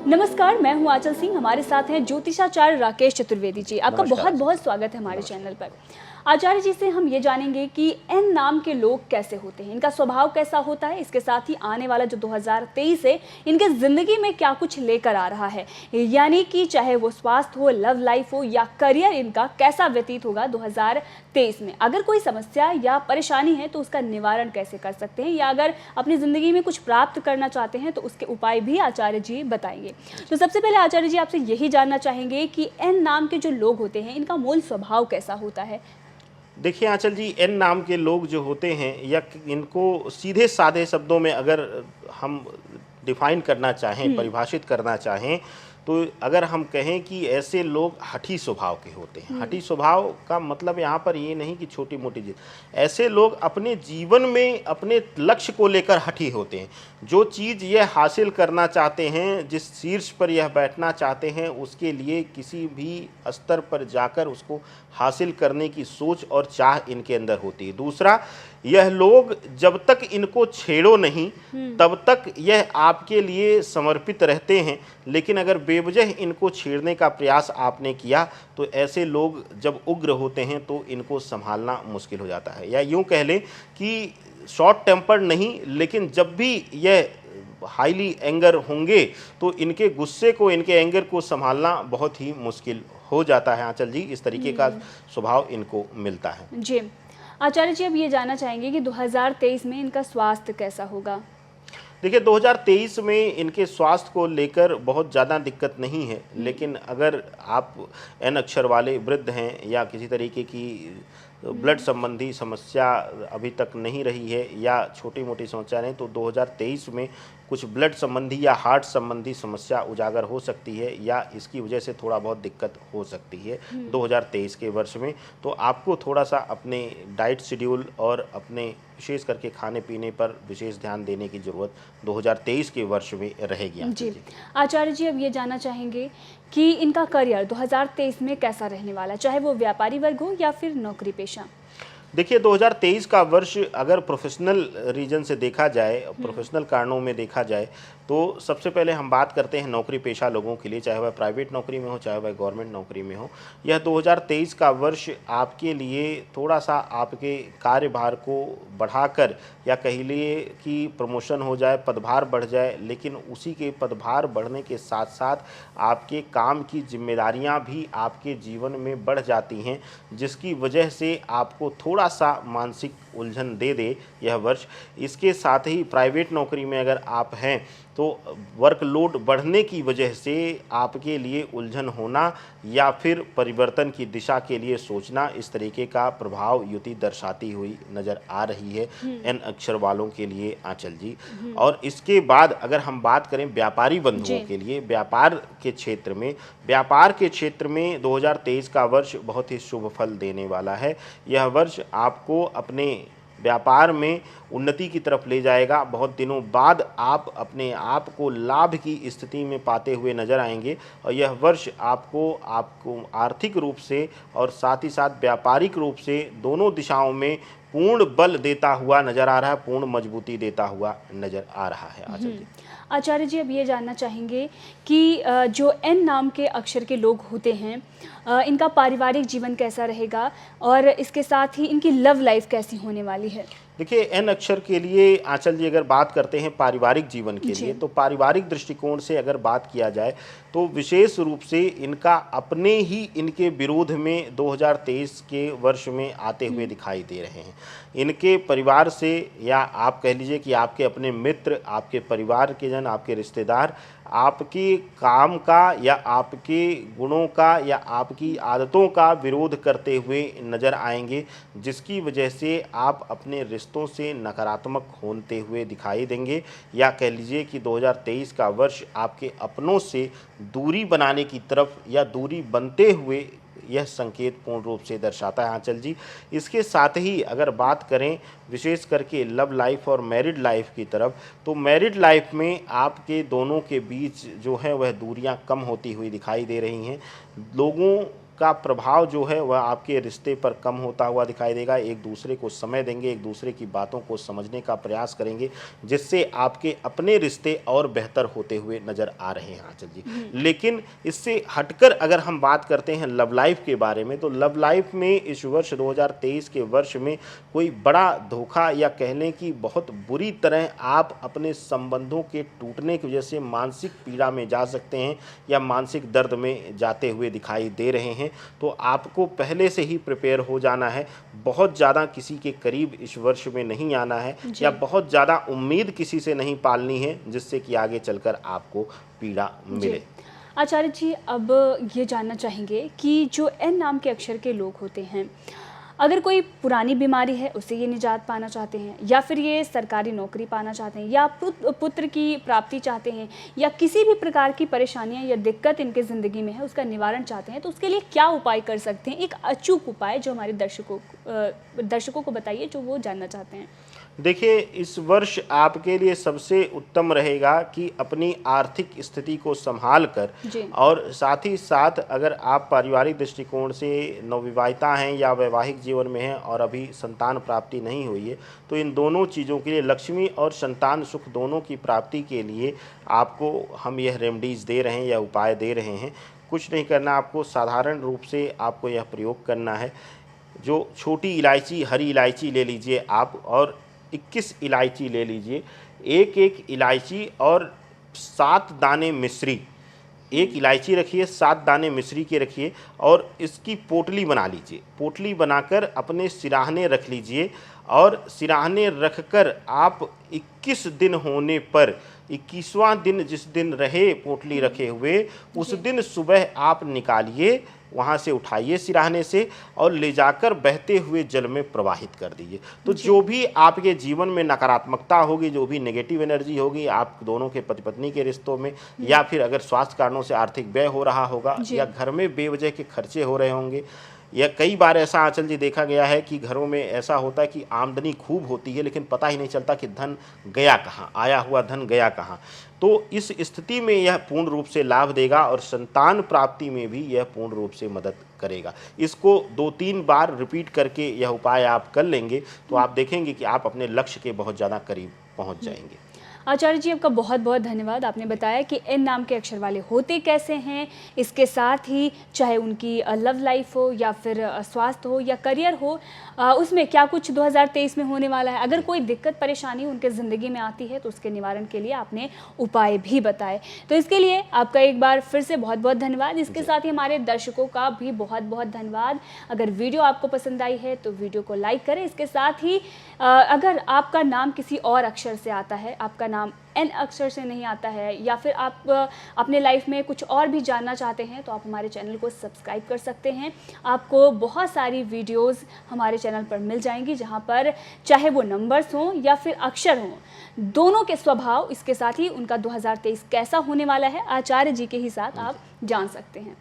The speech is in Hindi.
नमस्कार, मैं हूं आंचल सिंह। हमारे साथ हैं ज्योतिषाचार्य राकेश चतुर्वेदी जी। आपका बहुत बहुत स्वागत है हमारे चैनल पर। आचार्य जी से हम ये जानेंगे कि एन नाम के लोग कैसे होते हैं, इनका स्वभाव कैसा होता है, इसके साथ ही आने वाला जो 2023 है इनके ज़िंदगी में क्या कुछ लेकर आ रहा है, यानी कि चाहे वो स्वास्थ्य हो, लव लाइफ हो या करियर, इनका कैसा व्यतीत होगा 2023 में। अगर कोई समस्या या परेशानी है तो उसका निवारण कैसे कर सकते हैं, या अगर अपनी ज़िंदगी में कुछ प्राप्त करना चाहते हैं तो उसके उपाय भी आचार्य जी बताएंगे। तो सबसे पहले आचार्य जी आपसे यही जानना चाहेंगे कि एन नाम के जो लोग होते हैं इनका मूल स्वभाव कैसा होता है। देखिए आंचल जी, एन नाम के लोग जो होते हैं या इनको सीधे साधे शब्दों में अगर हम डिफाइन करना चाहें, परिभाषित करना चाहें, तो अगर हम कहें कि ऐसे लोग हठी स्वभाव के होते हैं। हठी स्वभाव का मतलब यहाँ पर ये नहीं कि छोटी मोटी चीज़, ऐसे लोग अपने जीवन में अपने लक्ष्य को लेकर हठी होते हैं। जो चीज़ यह हासिल करना चाहते हैं, जिस शीर्ष पर यह बैठना चाहते हैं, उसके लिए किसी भी स्तर पर जाकर उसको हासिल करने की सोच और चाह इनके अंदर होती है। दूसरा, यह लोग जब तक इनको छेड़ो नहीं तब तक यह आपके लिए समर्पित रहते हैं, लेकिन अगर बेवजह इनको छेड़ने का प्रयास आपने किया तो ऐसे लोग जब उग्र होते हैं तो इनको संभालना मुश्किल हो जाता है। या यूं कह लें कि शॉर्ट टेम्पर्ड नहीं, लेकिन जब भी यह हाईली एंगर होंगे तो इनके गुस्से को, इनके एंगर को संभालना बहुत ही मुश्किल हो जाता है। आंचल जी, इस तरीके का स्वभाव इनको मिलता है जी। आचार्य जी अब ये जानना चाहेंगे कि 2023 में इनका स्वास्थ्य कैसा होगा। देखिए 2023 में इनके स्वास्थ्य को लेकर बहुत ज़्यादा दिक्कत नहीं है, लेकिन अगर आप एन अक्षर वाले वृद्ध हैं या किसी तरीके की ब्लड संबंधी समस्या अभी तक नहीं रही है या छोटी मोटी समस्या नहीं, तो 2023 में कुछ ब्लड संबंधी या हार्ट संबंधी समस्या उजागर हो सकती है या इसकी वजह से थोड़ा बहुत दिक्कत हो सकती है 2023 के वर्ष में। तो आपको थोड़ा सा अपने डाइट शेड्यूल और अपने विशेष करके खाने पीने पर विशेष ध्यान देने की ज़रूरत 2023 के वर्ष में रहेगी। जी आचार्य जी अब ये जानना चाहेंगे कि इनका करियर 2023 में कैसा रहने वाला, चाहे वो व्यापारी वर्ग हो या फिर नौकरी पेशा। देखिए 2023 का वर्ष अगर प्रोफेशनल रीजन से देखा जाए, प्रोफेशनल कारणों में देखा जाए, तो सबसे पहले हम बात करते हैं नौकरी पेशा लोगों के लिए, चाहे वह प्राइवेट नौकरी में हो चाहे वह गवर्नमेंट नौकरी में हो। यह 2023 का वर्ष आपके लिए थोड़ा सा आपके कार्यभार को बढ़ाकर, या कह लिए कि प्रमोशन हो जाए, पदभार बढ़ जाए, लेकिन उसी के पदभार बढ़ने के साथ साथ आपके काम की जिम्मेदारियां भी आपके जीवन में बढ़ जाती हैं, जिसकी वजह से आपको थोड़ा सा मानसिक उलझन दे दे यह वर्ष। इसके साथ ही प्राइवेट नौकरी में अगर आप हैं तो वर्कलोड बढ़ने की वजह से आपके लिए उलझन होना या फिर परिवर्तन की दिशा के लिए सोचना, इस तरीके का प्रभाव युति दर्शाती हुई नज़र आ रही है एन अक्षर वालों के लिए आंचल जी। और इसके बाद अगर हम बात करें व्यापारी बंधुओं के लिए, व्यापार के क्षेत्र में 2023 का वर्ष बहुत ही शुभ फल देने वाला है। यह वर्ष आपको अपने व्यापार में उन्नति की तरफ ले जाएगा। बहुत दिनों बाद आप अपने आप को लाभ की स्थिति में पाते हुए नजर आएंगे, और यह वर्ष आपको आर्थिक रूप से और साथ ही साथ व्यापारिक रूप से दोनों दिशाओं में पूर्ण बल देता हुआ नजर आ रहा है, पूर्ण मजबूती देता हुआ नजर आ रहा है। आचार्य जी, आचार्य जी अब ये जानना चाहेंगे कि जो एन नाम के अक्षर के लोग होते हैं इनका पारिवारिक जीवन कैसा रहेगा, और इसके साथ ही इनकी लव लाइफ कैसी होने वाली है। देखिए एन अक्षर के लिए आंचल जी अगर बात करते हैं पारिवारिक जीवन के लिए, तो पारिवारिक दृष्टिकोण से अगर बात किया जाए तो विशेष रूप से इनका अपने ही इनके विरोध में 2023 के वर्ष में आते हुए दिखाई दे रहे हैं। इनके परिवार से, या आप कह लीजिए कि आपके अपने मित्र, आपके परिवार के जन, आपके रिश्तेदार आपके काम का या आपके गुणों का या आपकी आदतों का विरोध करते हुए नज़र आएंगे, जिसकी वजह से आप अपने रिश्तों से नकारात्मक होते हुए दिखाई देंगे। या कह लीजिए कि 2023 का वर्ष आपके अपनों से दूरी बनाने की तरफ या दूरी बनते हुए यह संकेत पूर्ण रूप से दर्शाता है आंचल जी। इसके साथ ही अगर बात करें विशेष करके लव लाइफ और मैरिड लाइफ की तरफ, तो मैरिड लाइफ में आपके दोनों के बीच जो है वह दूरियां कम होती हुई दिखाई दे रही हैं। लोगों का प्रभाव जो है वह आपके रिश्ते पर कम होता हुआ दिखाई देगा। एक दूसरे को समय देंगे, एक दूसरे की बातों को समझने का प्रयास करेंगे, जिससे आपके अपने रिश्ते और बेहतर होते हुए नज़र आ रहे हैं आंचल जी। लेकिन इससे हटकर अगर हम बात करते हैं लव लाइफ के बारे में, तो लव लाइफ में इस वर्ष 2023 के वर्ष में कोई बड़ा धोखा या कहने की बहुत बुरी तरह आप अपने संबंधों के टूटने की वजह से मानसिक पीड़ा में जा सकते हैं या मानसिक दर्द में जाते हुए दिखाई दे रहे हैं। तो आपको पहले से ही प्रिपेयर हो जाना है, बहुत ज़्यादा किसी के करीब इस वर्ष में नहीं आना है या बहुत ज़्यादा उम्मीद किसी से नहीं पालनी है, जिससे कि आगे चलकर आपको पीड़ा मिले। आचार्य जी, अब ये जानना चाहेंगे कि जो एन नाम के अक्षर के लोग होते हैं, अगर कोई पुरानी बीमारी है उससे ये निजात पाना चाहते हैं, या फिर ये सरकारी नौकरी पाना चाहते हैं, या पुत्र की प्राप्ति चाहते हैं, या किसी भी प्रकार की परेशानियां या दिक्कत इनके ज़िंदगी में है उसका निवारण चाहते हैं, तो उसके लिए क्या उपाय कर सकते हैं? एक अचूक उपाय जो हमारे दर्शकों को बताइए, जो वो जानना चाहते हैं। देखिए, इस वर्ष आपके लिए सबसे उत्तम रहेगा कि अपनी आर्थिक स्थिति को संभाल कर, और साथ ही साथ अगर आप पारिवारिक दृष्टिकोण से नवविवाहिता हैं या वैवाहिक जीवन में हैं और अभी संतान प्राप्ति नहीं हुई है, तो इन दोनों चीज़ों के लिए, लक्ष्मी और संतान सुख दोनों की प्राप्ति के लिए आपको हम यह रेमेडीज़ दे रहे हैं या उपाय दे रहे हैं। कुछ नहीं करना, आपको साधारण रूप से आपको यह प्रयोग करना है। जो छोटी इलायची, हरी इलायची ले लीजिए आप, और 21 इलायची ले लीजिए। एक इलायची और 7 दाने मिश्री, एक इलायची रखिए, 7 दाने मिश्री के रखिए, और इसकी पोटली बना लीजिए। पोटली बनाकर अपने सिराहने रख लीजिए, और सिराहने रखकर आप 21 दिन होने पर, 21वां दिन जिस दिन रहे पोटली रखे हुए, उस दिन सुबह आप निकालिए, वहाँ से उठाइए सिराहने से, और ले जाकर बहते हुए जल में प्रवाहित कर दीजिए। तो जो भी आपके जीवन में नकारात्मकता होगी, जो भी नेगेटिव एनर्जी होगी आप दोनों के पति पत्नी के रिश्तों में, या फिर अगर स्वास्थ्य कारणों से आर्थिक व्यय हो रहा होगा, या घर में बेवजह के खर्चे हो रहे होंगे, या कई बार ऐसा आंचल जी देखा गया है कि घरों में ऐसा होता है कि आमदनी खूब होती है लेकिन पता ही नहीं चलता कि धन गया कहाँ, आया हुआ धन गया कहाँ। तो इस स्थिति में यह पूर्ण रूप से लाभ देगा, और संतान प्राप्ति में भी यह पूर्ण रूप से मदद करेगा। इसको 2-3 बार रिपीट करके यह उपाय आप कर लेंगे तो आप देखेंगे कि आप अपने लक्ष्य के बहुत ज़्यादा करीब पहुँच जाएंगे। आचार्य जी, आपका बहुत बहुत धन्यवाद। आपने बताया कि एन नाम के अक्षर वाले होते कैसे हैं, इसके साथ ही चाहे उनकी लव लाइफ हो या फिर स्वास्थ्य हो या करियर हो, उसमें क्या कुछ 2023 में होने वाला है। अगर कोई दिक्कत परेशानी उनके ज़िंदगी में आती है तो उसके निवारण के लिए आपने उपाय भी बताए, तो इसके लिए आपका एक बार फिर से बहुत बहुत धन्यवाद। इसके साथ ही हमारे दर्शकों का भी बहुत बहुत धन्यवाद। अगर वीडियो आपको पसंद आई है तो वीडियो को लाइक करें। इसके साथ ही अगर आपका नाम किसी और अक्षर से आता है, आपका नाम एन अक्षर से नहीं आता है, या फिर आप अपने लाइफ में कुछ और भी जानना चाहते हैं, तो आप हमारे चैनल को सब्सक्राइब कर सकते हैं। आपको बहुत सारी वीडियोस हमारे चैनल पर मिल जाएंगी, जहां पर चाहे वो नंबर्स हों या फिर अक्षर हों, दोनों के स्वभाव, इसके साथ ही उनका 2023 कैसा होने वाला है, आचार्य जी के ही साथ आप जान सकते हैं।